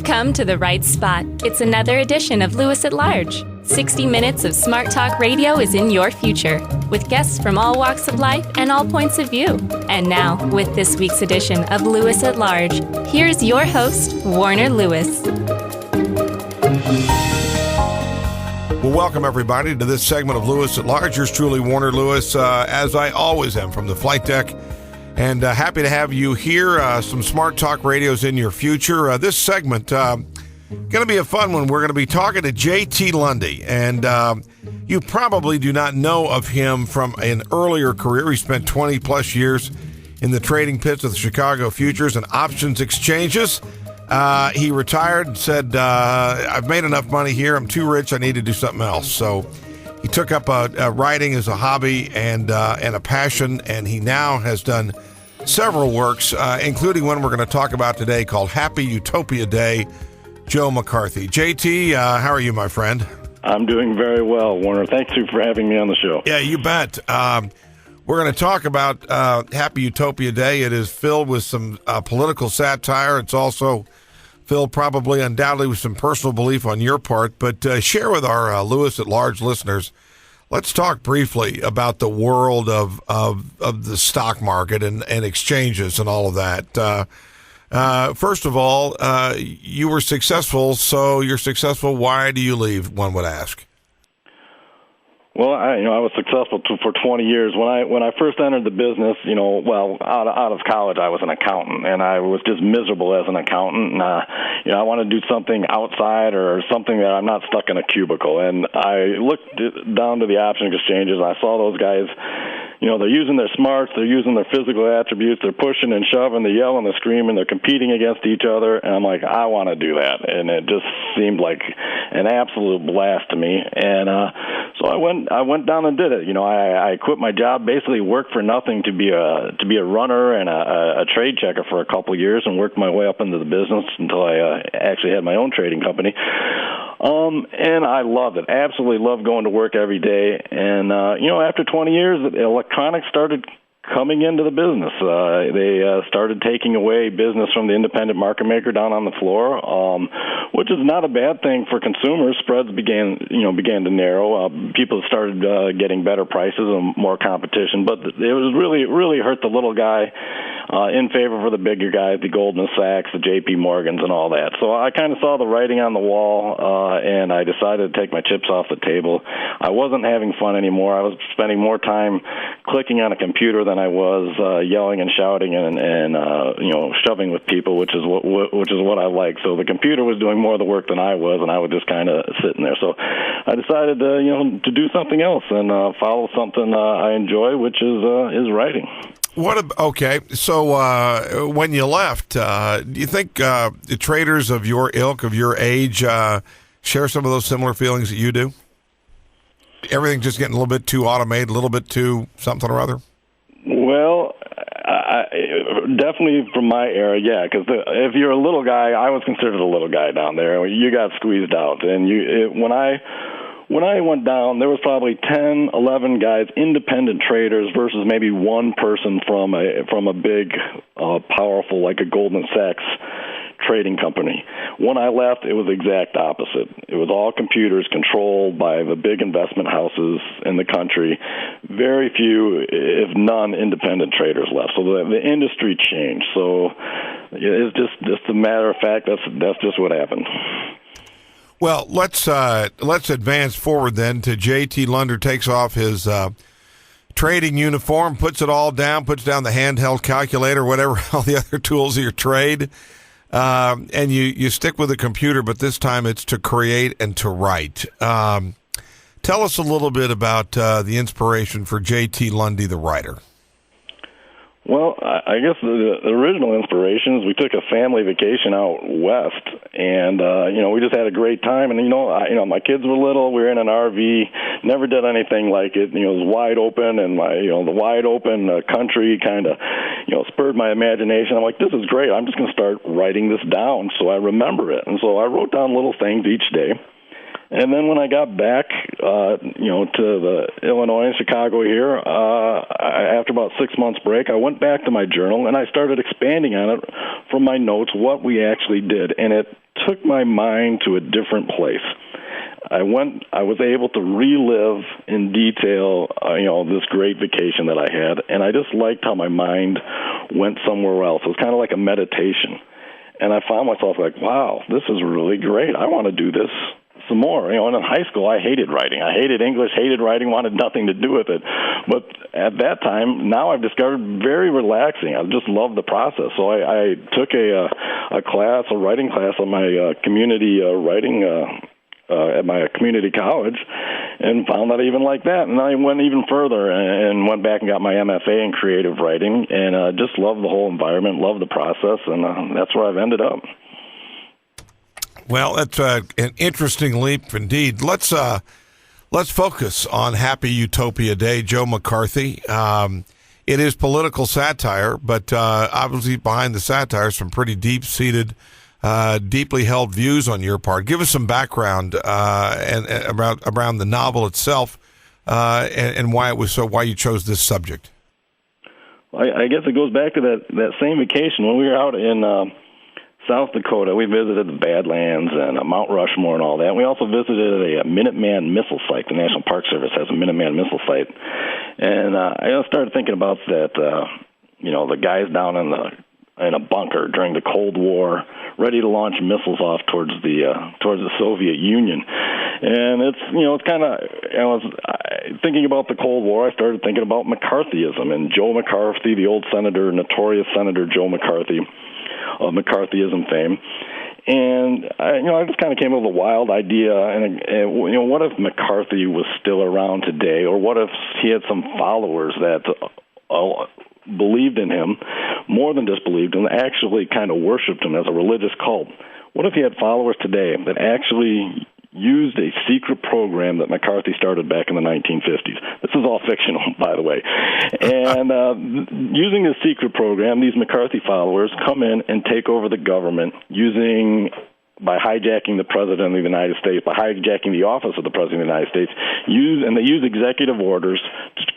You've come to the right spot. It's another edition of Lewis at Large. 60 minutes of smart talk radio is in your future, with guests from all walks of life and all points of view. And now, with this week's edition of Lewis at Large, here's your host, Warner Lewis. Well, welcome everybody to this segment of Lewis at Large. Yours truly, Warner Lewis, as I always am from the flight deck. And happy to have you here. Some smart talk radios in your future. This segment going to be a fun one. We're going to be talking to J.T. Lundy. And you probably do not know of him from an earlier career. He spent 20 plus years in the trading pits of the Chicago futures and options exchanges. He retired and said, I've made enough money here. I'm too rich. I need to do something else. So he took up writing as a hobby and a passion, and he now has done several works, including one we're going to talk about today called Happy Utopia Day, Joe McCarthy. JT, how are you, my friend? I'm doing very well, Warner. Thank you for having me on the show. Yeah, you bet. We're going to talk about Happy Utopia Day. It is filled with some political satire. It's also filled probably undoubtedly with some personal belief on your part. But share with our Lewis at Large listeners, let's talk briefly about the world of the stock market and exchanges and all of that. First of all, you were successful, so you're successful. Why do you leave, one would ask? Well, I was successful for 20 years. When I first entered the business, out of college, I was an accountant, and I was just miserable as an accountant. And, I wanted to do something outside or something that I'm not stuck in a cubicle. And I looked down to the option exchanges, and I saw those guys. They're using their smarts, they're using their physical attributes, they're pushing and shoving, they're yelling, they're screaming, they're competing against each other, and I'm like, I want to do that, and it just seemed like an absolute blast to me, and so I went down and did it. I quit my job, basically worked for nothing to be a runner and a trade checker for a couple of years, and worked my way up into the business until I actually had my own trading company. And I loved it. Absolutely loved going to work every day. And, after 20 years, electronics started coming into the business. They started taking away business from the independent market maker down on the floor, which is not a bad thing for consumers. Spreads began to narrow. People started getting better prices and more competition, but it was really hurt the little guy in favor for the bigger guys, the Goldman Sachs, the J.P. Morgans, and all that. So I kind of saw the writing on the wall, and I decided to take my chips off the table. I wasn't having fun anymore. I was spending more time clicking on a computer than I was yelling and shouting and shoving with people, which is what I like. So the computer was doing more of the work than I was, and I was just kind of sitting there. So I decided to do something else and follow something I enjoy, which is writing. Okay, so when you left, do you think the traders of your ilk, of your age, share some of those similar feelings that you do? Everything just getting a little bit too automated, a little bit too something or other? Well, definitely from my era, yeah, because if you're a little guy, I was considered a little guy down there. You got squeezed out. And when I went down, there was probably 10, 11 guys, independent traders versus maybe one person from a big, powerful, like a Goldman Sachs trading company. When I left, it was the exact opposite. It was all computers controlled by the big investment houses in the country. Very few, if none, independent traders left. So the industry changed. So it's just a matter of fact, that's just what happened. Well, let's advance forward then to J.T. Lundy takes off his trading uniform, puts it all down, puts down the handheld calculator, whatever, all the other tools of your trade, and you stick with the computer, but this time it's to create and to write. Tell us a little bit about the inspiration for J.T. Lundy, the writer. Well, I guess the original inspiration is we took a family vacation out west, and we just had a great time. And my kids were little. We were in an RV. Never did anything like it. It was wide open, and the wide open country kind of spurred my imagination. I'm like, this is great. I'm just going to start writing this down so I remember it. And so I wrote down little things each day. And then when I got back, to the Illinois and Chicago here, after about 6 months break, I went back to my journal and I started expanding on it from my notes what we actually did, and it took my mind to a different place. I was able to relive in detail, this great vacation that I had, and I just liked how my mind went somewhere else. It was kind of like a meditation, and I found myself like, wow, this is really great. I want to do this some more. And in high school, I hated writing. I hated English, hated writing, wanted nothing to do with it. But at that time, now I've discovered very relaxing. I just love the process. So I took a class, a writing class on my community writing at my community college, and found that I even like that. And I went even further and went back and got my MFA in creative writing, and just love the whole environment, love the process, and that's where I've ended up. Well, that's an interesting leap indeed. Let's focus on Happy Utopia Day, Joe McCarthy. It is political satire, but obviously behind the satire, some pretty deep-seated, deeply held views on your part. Give us some background and around the novel itself, and why you chose this subject. I guess it goes back to that same vacation when we were out in South Dakota. We visited the Badlands and Mount Rushmore and all that. We also visited a Minuteman missile site. The National Park Service has a Minuteman missile site. And I started thinking about that, the guys down in a bunker during the Cold War, ready to launch missiles off towards the Soviet Union. And it's kind of, I was thinking about the Cold War. I started thinking about McCarthyism and Joe McCarthy, the old senator, notorious Senator Joe McCarthy, of McCarthyism fame. And I just kind of came up with a wild idea, and what if McCarthy was still around today, or what if he had some followers that believed in him, more than just believed him, actually kind of worshipped him as a religious cult? What if he had followers today that actually used a secret program that McCarthy started back in the 1950s? This is all fictional, by the way. And using this secret program, these McCarthy followers come in and take over the government by hijacking the President of the United States, by hijacking the office of the President of the United States, and they use executive orders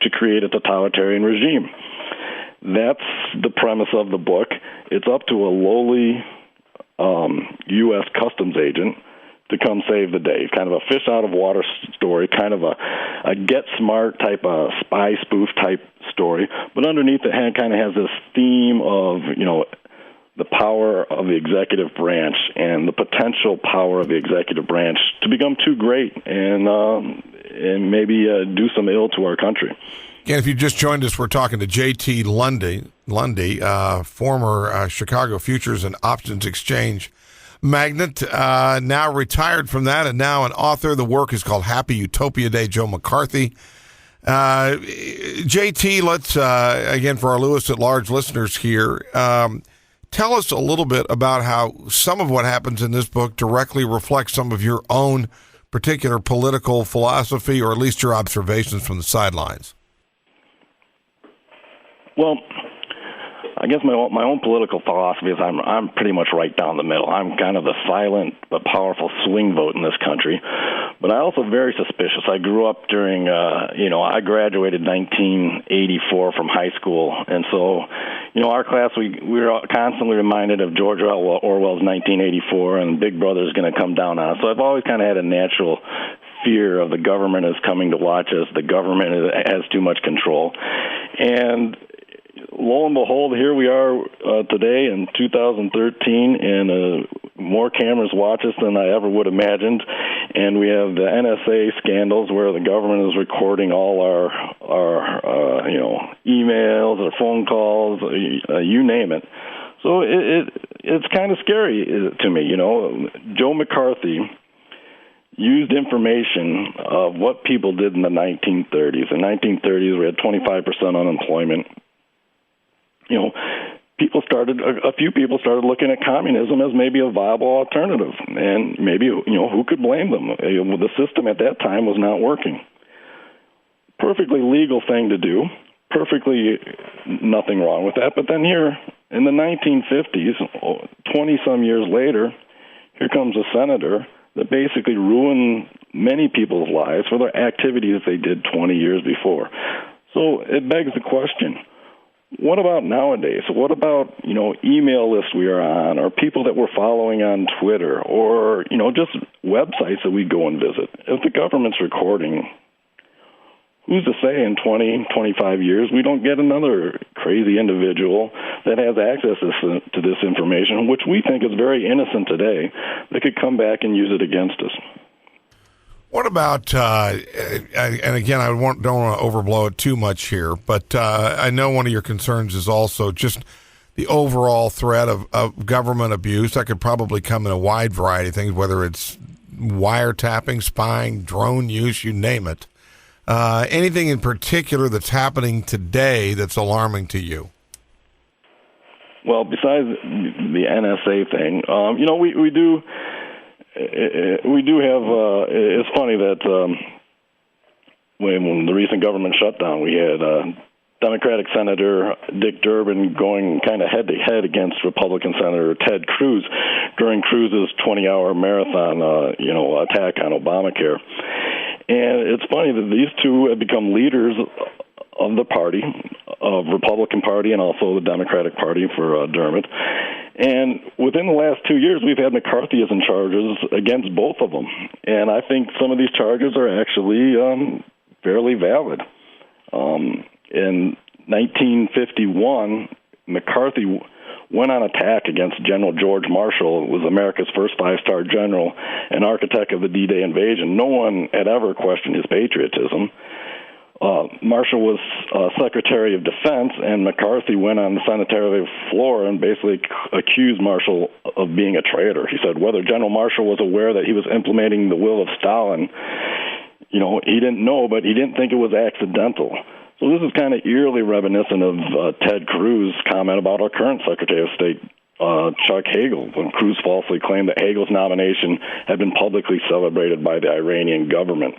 to create a totalitarian regime. That's the premise of the book. It's up to a lowly U.S. customs agent to come save the day. Kind of a fish out of water story, kind of a get smart type of spy spoof type story. But underneath it kind of has this theme of, the power of the executive branch and the potential power of the executive branch to become too great and maybe do some ill to our country. Again, if you just joined us, we're talking to J.T. Lundy, former Chicago Futures and Options Exchange magnate, now retired from that and now an author. The work is called Happy Utopia Day, Joe McCarthy. JT, let's, again, for our Lewis at Large listeners here, tell us a little bit about how some of what happens in this book directly reflects some of your own particular political philosophy, or at least your observations from the sidelines. Well, I guess my own political philosophy is I'm pretty much right down the middle. I'm kind of the silent but powerful swing vote in this country. But I'm also very suspicious. I grew up during, I graduated 1984 from high school. And so, our class, we were constantly reminded of George Orwell's 1984 and Big Brother is going to come down on us. So I've always kind of had a natural fear of the government is coming to watch us. The government has too much control. And lo and behold, here we are today in 2013, and more cameras watch us than I ever would have imagined. And we have the NSA scandals where the government is recording all our emails, our phone calls, you name it. So it's kind of scary to me. Joe McCarthy used information of what people did in the 1930s. In the 1930s, we had 25% unemployment. A few people started looking at communism as maybe a viable alternative, and maybe, who could blame them? The system at that time was not working. Perfectly legal thing to do, perfectly nothing wrong with that. But then here in the 1950s, 20-some years later, here comes a senator that basically ruined many people's lives for their activities they did 20 years before. So it begs the question, what about nowadays? What about, email lists we are on, or people that we're following on Twitter, or, just websites that we go and visit? If the government's recording, who's to say in 20, 25 years we don't get another crazy individual that has access to this information, which we think is very innocent today, that could come back and use it against us? What about, and again, don't want to overblow it too much here, but I know one of your concerns is also just the overall threat of government abuse. That could probably come in a wide variety of things, whether it's wiretapping, spying, drone use, you name it. Anything in particular that's happening today that's alarming to you? Well, besides the NSA thing, we do have. It's funny that when the recent government shutdown, we had Democratic Senator Dick Durbin going kind of head-to-head against Republican Senator Ted Cruz during Cruz's 20-hour marathon, attack on Obamacare. And it's funny that these two have become leaders of the party, of Republican Party, and also the Democratic Party for Dermot. And within the last 2 years, we've had McCarthyism charges against both of them. And I think some of these charges are actually fairly valid. In 1951, McCarthy went on attack against General George Marshall, who was America's first five-star general and architect of the D-Day invasion. No one had ever questioned his patriotism. Marshall was Secretary of Defense, and McCarthy went on the senatorial floor and basically accused Marshall of being a traitor. He said whether General Marshall was aware that he was implementing the will of Stalin, he didn't know, but he didn't think it was accidental. So this is kind of eerily reminiscent of Ted Cruz's comment about our current Secretary of State, Chuck Hagel, when Cruz falsely claimed that Hagel's nomination had been publicly celebrated by the Iranian government.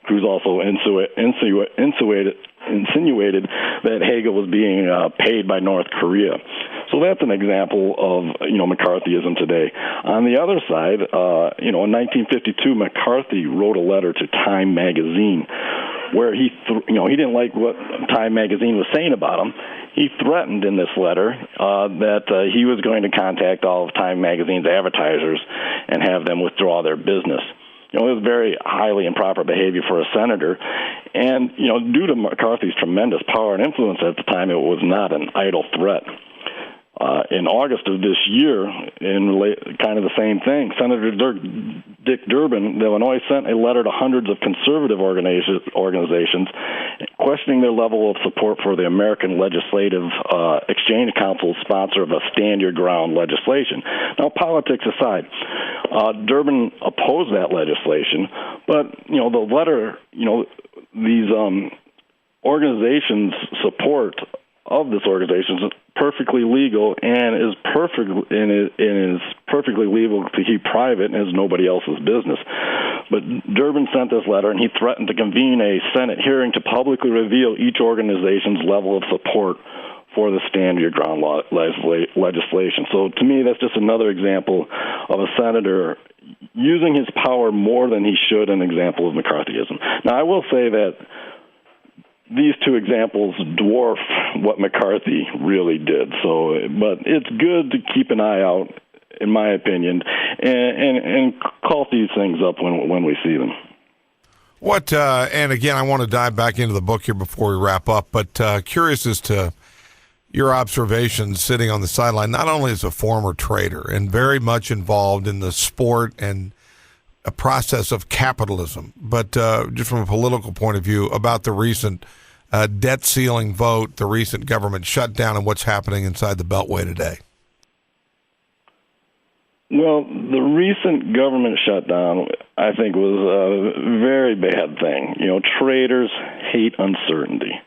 Cruz also insinuated that Hagel was being paid by North Korea. So that's an example of, McCarthyism today. On the other side, in 1952, McCarthy wrote a letter to Time magazine where he didn't like what Time magazine was saying about him. He threatened in this letter that he was going to contact all of Time magazine's advertisers and have them withdraw their business. It was very highly improper behavior for a senator. And, due to McCarthy's tremendous power and influence at the time, it was not an idle threat. In August of this year, kind of the same thing, Senator Dick Durbin of Illinois sent a letter to hundreds of conservative organizations questioning their level of support for the American Legislative Exchange Council's sponsor of a Stand Your Ground legislation. Now, politics aside, Durbin opposed that legislation, but, the letter, these organizations' support of this organization is perfectly legal and is perfectly legal to keep private and is nobody else's business. But Durbin sent this letter, and he threatened to convene a Senate hearing to publicly reveal each organization's level of support for the Stand Your Ground legislation. So to me, that's just another example of a senator using his power more than he should, an example of McCarthyism. Now, I will say that these two examples dwarf what McCarthy really did. But it's good to keep an eye out, in my opinion, and call these things up when we see them. What, and again, I want to dive back into the book here before we wrap up, but curious as to your observations sitting on the sideline, not only as a former trader and very much involved in the sport and a process of capitalism, but just from a political point of view about the recent debt ceiling vote, the recent government shutdown, and what's happening inside the Beltway today. Well, the recent government shutdown, I think, was a very bad thing. Traders hate uncertainty.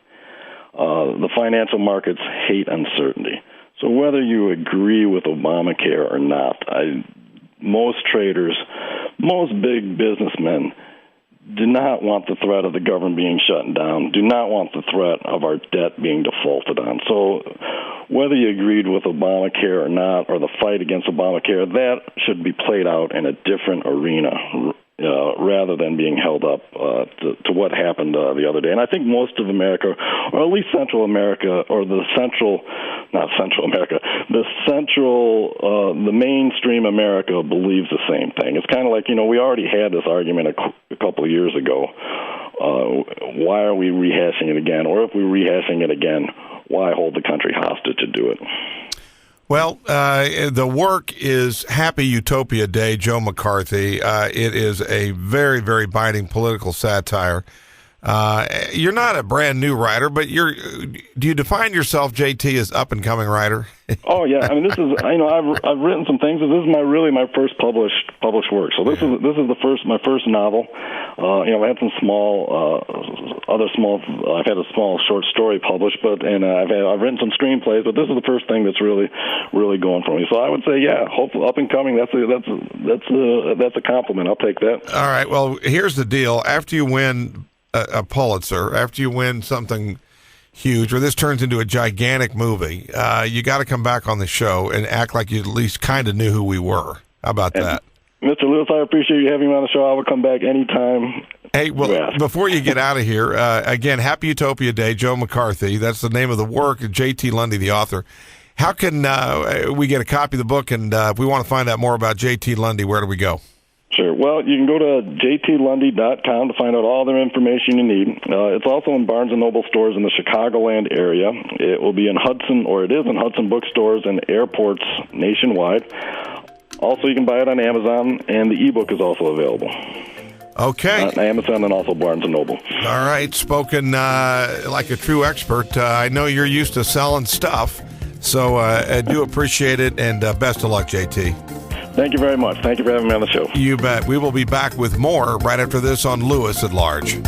The financial markets hate uncertainty. So whether you agree with Obamacare or not, most traders, most big businessmen do not want the threat of the government being shut down, do not want the threat of our debt being defaulted on. So whether you agreed with Obamacare or not, or the fight against Obamacare, that should be played out in a different arena rather than being held up to what happened the other day. And I think most of America, or at least Central America, or the mainstream America believes the same thing. It's kind of like, we already had this argument a couple of years ago. Why are we rehashing it again? Or if we're rehashing it again, why hold the country hostage to do it? Well, the work is Happy Utopia Day, Joe McCarthy. It is a very, very biting political satire. You're not a brand new writer, but do you define yourself, JT, as up-and-coming writer? Oh, yeah. I mean, this is, I've written some things. This is my first published work. So this is my first novel. I had some I've had a small short story published, and I've written some screenplays, but this is the first thing that's really, really going for me. So I would say, yeah, hopefully up and coming. That's a compliment. I'll take that. All right. Well, here's the deal. After you win a Pulitzer, after you win something huge, or this turns into a gigantic movie, you got to come back on the show and act like you at least kind of knew who we were. How about that? Mr. Lewis, I appreciate you having me on the show. I will come back anytime. Hey, well, before you get out of here, again, Happy Utopia Day, Joe McCarthy. That's the name of the work, J.T. Lundy, the author. How can we get a copy of the book? And if we want to find out more about J.T. Lundy, where do we go? Sure. Well, you can go to jtlundy.com to find out all the information you need. It's also in Barnes & Noble stores in the Chicagoland area. It will be in Hudson bookstores and airports nationwide. Also, you can buy it on Amazon, and the ebook is also available. Okay. On Amazon and also Barnes & Noble. All right. Spoken like a true expert. I know you're used to selling stuff, so I do appreciate it, and best of luck, JT. Thank you very much. Thank you for having me on the show. You bet. We will be back with more right after this on Lewis at Large.